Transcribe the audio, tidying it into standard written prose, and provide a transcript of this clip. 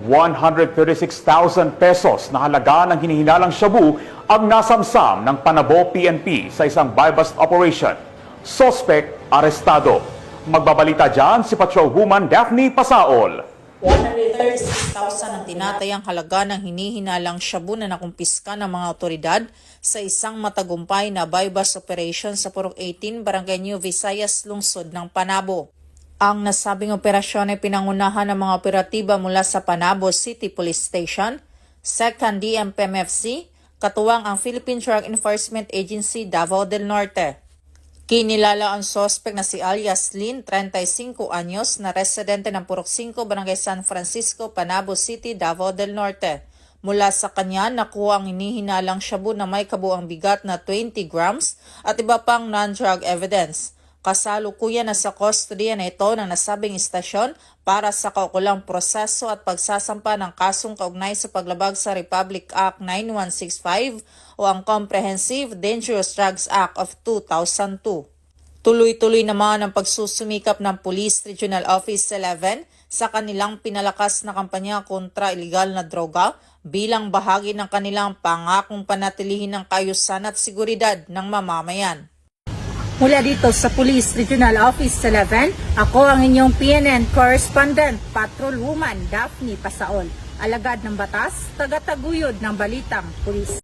136,000 pesos na halaga ng hinihinalang shabu ang nasamsam ng Panabo PNP sa isang buy-bust operation. Suspect arestado. Magbabalita dyan si Patrolwoman Daphne Pasaol. 136,000 ang tinatayang halaga ng hinihinalang shabu na nakumpiska ng mga otoridad sa isang matagumpay na buy-bust operation sa Purok 18, Barangay New Visayas, lungsod ng Panabo. Ang nasabing operasyon ay pinangunahan ng mga operatiba mula sa Panabo City Police Station, 2nd DMPMFC, katuwang ang Philippine Drug Enforcement Agency Davao del Norte. Kinilala ang sospek na si alias Lynn, 35 anyos, na residente ng Purok 5, Barangay San Francisco, Panabo City, Davao del Norte. Mula sa kanya, nakuha ang hinihinalang shabu na may kabuang bigat na 20 grams at iba pang non-drug evidence. Kasalukuyan na sa kustodiya na ito ng nasabing istasyon para sa kaukulang proseso at pagsasampa ng kasong kaugnay sa paglabag sa Republic Act 9165 o ang Comprehensive Dangerous Drugs Act of 2002. Tuloy-tuloy naman ang pagsusumikap ng Police Regional Office 11 sa kanilang pinalakas na kampanya kontra ilegal na droga bilang bahagi ng kanilang pangakong panatilihin ng kaayusan at seguridad ng mamamayan. Mula dito sa Police Regional Office 11, ako ang inyong PNN Correspondent, Patrolwoman Daphne Pasaol, alagad ng batas, tagataguyod ng balitang pulis.